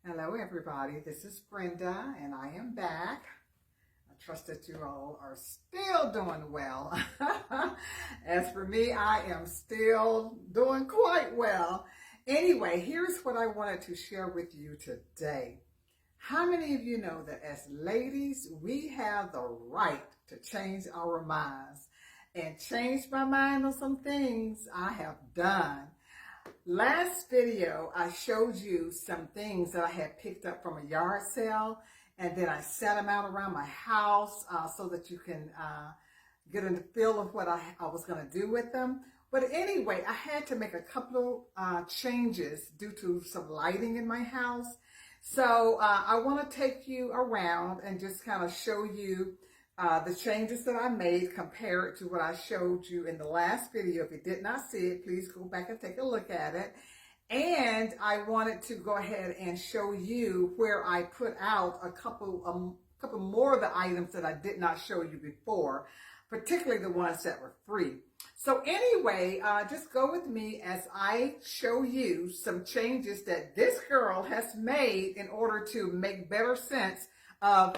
Hello everybody, this is Brenda and I am back. I trust that you all are still doing well. As for me, I am still doing quite well. Anyway, here's what I wanted to share with you today. How many of you know that as ladies, we have the right to change our minds? And change my mind on some things I have done. Last video, I showed you some things that I had picked up from a yard sale, and then I set them out around my house so that you can get a feel of what I was going to do with them. But anyway, I had to make a couple changes due to some lighting in my house. So I want to take you around and just kind of show you the changes that I made compared to what I showed you in the last video. If you did not see it, please go back and take a look at it. And I wanted to go ahead and show you where I put out a couple more of the items that I did not show you before, particularly the ones that were free. So anyway, just go with me as I show you some changes that this girl has made in order to make better sense of,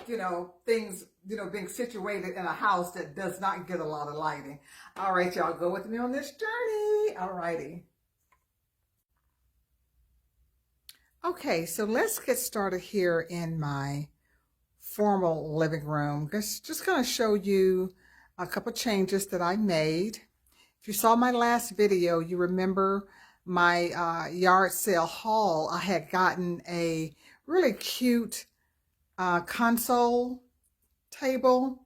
things, being situated in a house that does not get a lot of lighting. All right, y'all, go with me on this journey. All righty. Okay, so let's get started here in my formal living room. Just going to show you a couple changes that I made. If you saw my last video, you remember my yard sale haul. I had gotten a really cute console table,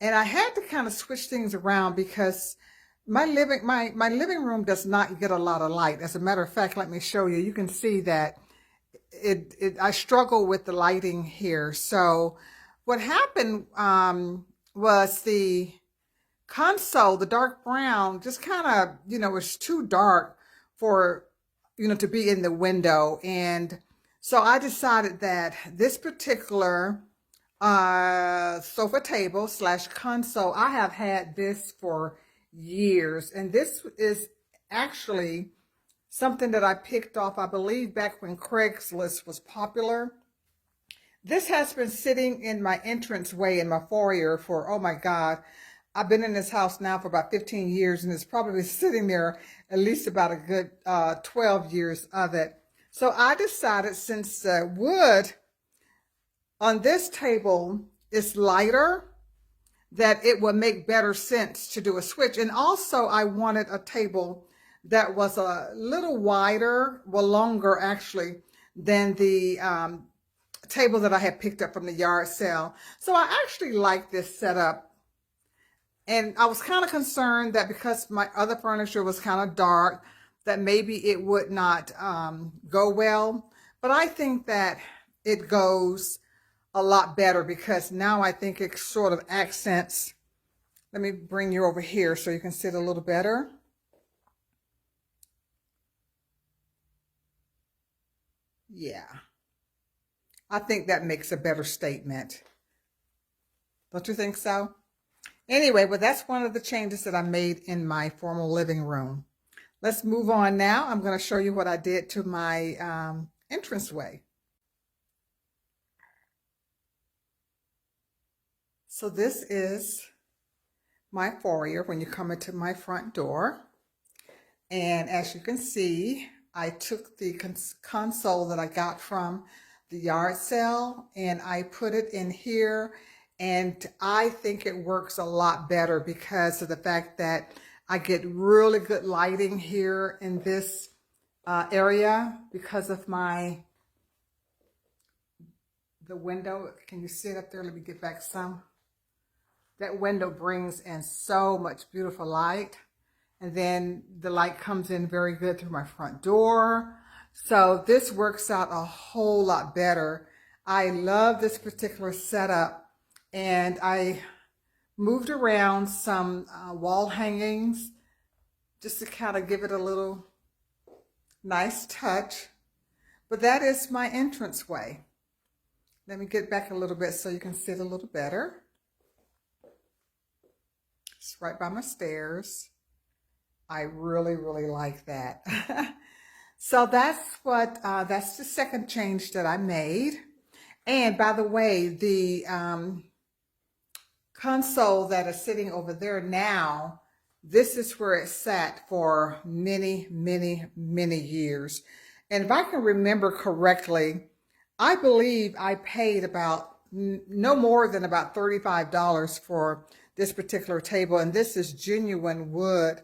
and I had to kind of switch things around because my living room does not get a lot of light. As a matter of fact, let me show you. You can see that I struggle with the lighting here. So what happened was the console, the dark brown, just kind of, was too dark for, to be in the window. And so I decided that this particular sofa table / console, I have had this for years. And this is actually something that I picked off, I believe, back when Craigslist was popular. This has been sitting in my entranceway in my foyer for, oh my God, I've been in this house now for about 15 years, and it's probably sitting there at least about a good 12 years of it. So I decided, since the wood on this table is lighter, that it would make better sense to do a switch. And also I wanted a table that was a little wider, well, longer actually, than the table that I had picked up from the yard sale. So I actually like this setup. And I was kind of concerned that because my other furniture was kind of dark, that maybe it would not go well. But I think that it goes a lot better because now I think it sort of accents. Let me bring you over here so you can sit a little better. Yeah, I think that makes a better statement. Don't you think so? Anyway, well, that's one of the changes that I made in my formal living room. Let's move on now. I'm going to show you what I did to my entranceway. So this is my foyer when you come into my front door. And as you can see, I took the console that I got from the yard sale and I put it in here. And I think it works a lot better because of the fact that I get really good lighting here in this area because of the window. Can you see it up there? Let me get back some. That window brings in so much beautiful light. And then the light comes in very good through my front door. So this works out a whole lot better. I love this particular setup. And I moved around some wall hangings just to kind of give it a little nice touch. But that is my entranceway. Let me get back a little bit so you can sit a little better. It's right by my stairs. I really, really like that. So that's the second change that I made. And by the way, the console that is sitting over there now, this is where it sat for many, many, many years. And if I can remember correctly, I believe I paid about no more than about $35 for this particular table. And this is genuine wood.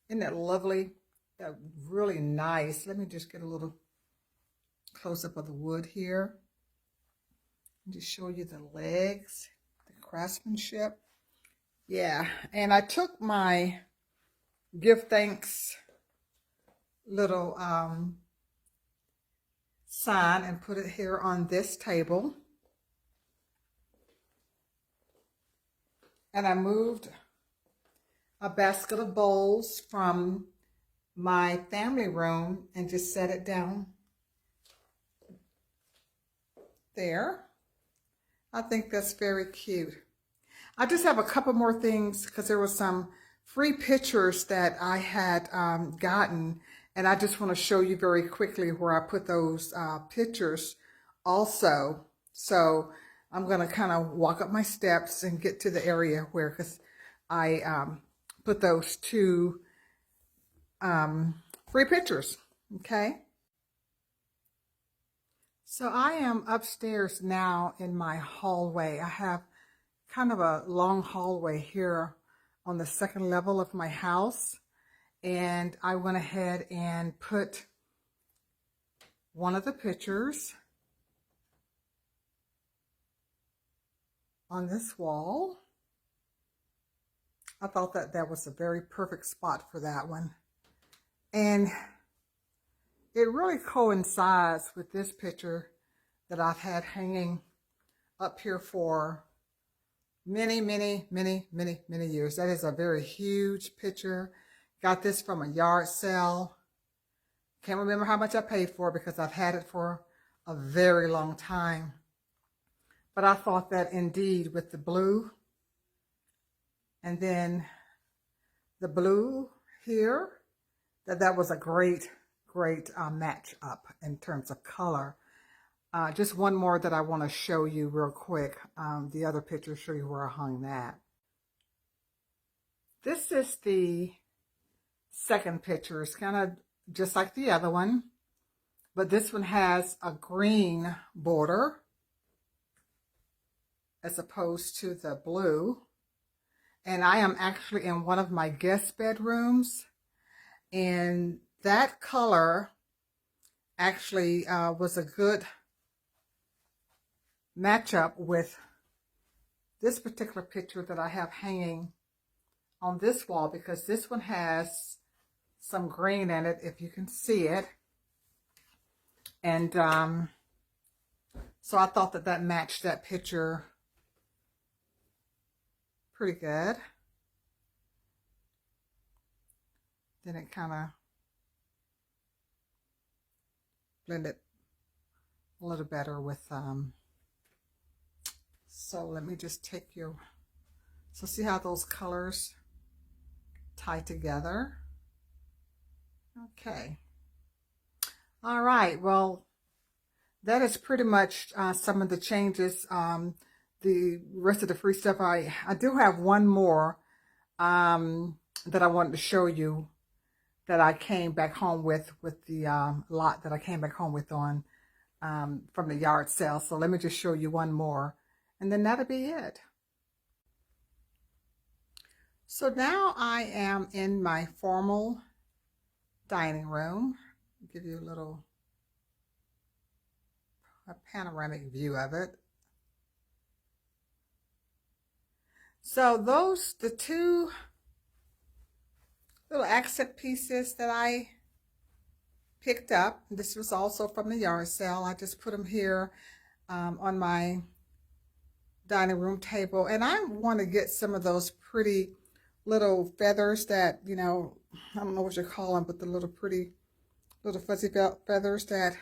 Isn't that lovely? Really nice. Let me just get a little close up of the wood here. Just show you the legs, the craftsmanship. Yeah, and I took my give thanks little sign and put it here on this table. And I moved a basket of bowls from my family room and just set it down there. I think that's very cute. I just have a couple more things because there were some free pictures that I had gotten, and I just want to show you very quickly where I put those pictures also. So I'm going to kind of walk up my steps and get to the area where, because I put those two free pictures. Okay. So I am upstairs now in my hallway. I have kind of a long hallway here on the second level of my house. And I went ahead and put one of the pictures on this wall. I thought that that was a very perfect spot for that one. And it really coincides with this picture that I've had hanging up here for many, many, many, many, many years. That is a very huge picture. Got this from a yard sale. Can't remember how much I paid for it because I've had it for a very long time. But I thought that indeed with the blue and then the blue here, that was a great match up in terms of color. Just one more that I want to show you real quick. The other picture, show you where I hung that. This is the second picture. It's kind of just like the other one, but this one has a green border as opposed to the blue. And I am actually in one of my guest bedrooms, and that color actually was a good matchup with this particular picture that I have hanging on this wall, because this one has some green in it, if you can see it. And so I thought that that matched that picture pretty good. Then it kind of blended a little better with so let me just take you, so see how those colors tie together. Okay. All right, well, that is pretty much some of the changes. The rest of the free stuff, I do have one more that I wanted to show you that I came back home with the lot that I came back home with on from the yard sale. So let me just show you one more, and then that'll be it. So now I am in my formal dining room. I'll give you a panoramic view of it. So the two little accent pieces that I picked up, this was also from the yard sale. I just put them here on my dining room table. And I want to get some of those pretty little feathers that, you know, I don't know what you call them, but the little pretty little fuzzy feathers that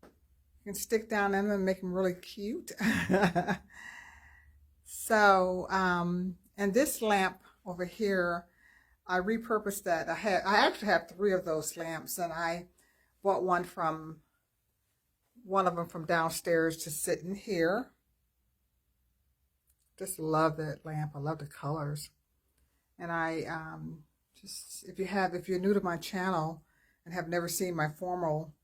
you can stick down in them and make them really cute. So, and this lamp over here, I repurposed that. I actually have three of those lamps, and I bought one of them from downstairs to sit in here. Just love that lamp. I love the colors. And I just, if you're new to my channel and have never seen my formal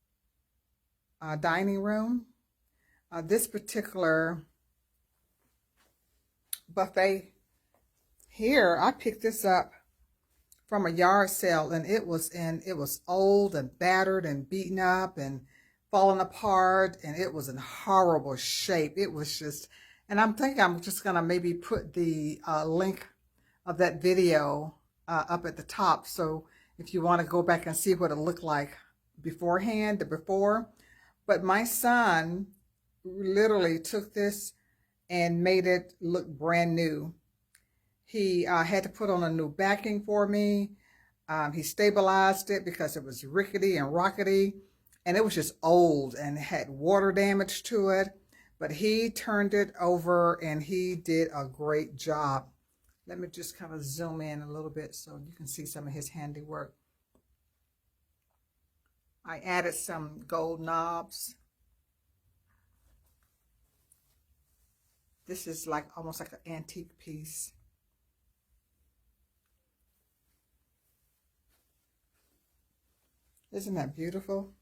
dining room, this particular buffet here, I picked this up from a yard sale, and it was old and battered and beaten up and falling apart, and it was in horrible shape. It was just, and I'm thinking I'm just gonna maybe put the link of that video up at the top, so if you want to go back and see what it looked like beforehand, the before. But my son literally took this and made it look brand new. He had to put on a new backing for me. He stabilized it because it was rickety and rockety, and it was just old and had water damage to it. But he turned it over and he did a great job. Let me just kind of zoom in a little bit so you can see some of his handiwork. I added some gold knobs. This is like almost like an antique piece. Isn't that beautiful?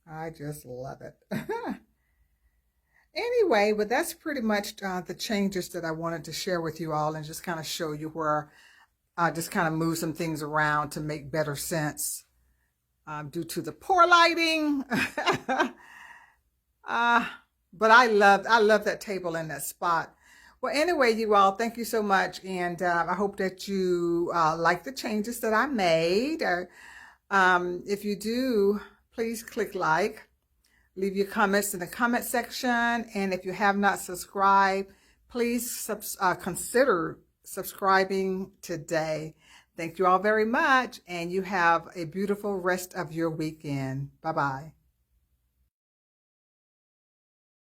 I just love it. Anyway, but that's pretty much the changes that I wanted to share with you all, and just kind of show you where I just kind of move some things around to make better sense due to the poor lighting. But I love that table in that spot. Well, anyway, you all, thank you so much, and I hope that you like the changes that I made. If you do, please click like. Leave your comments in the comment section, and if you have not subscribed, please consider subscribing today. Thank you all very much, and you have a beautiful rest of your weekend. Bye-bye.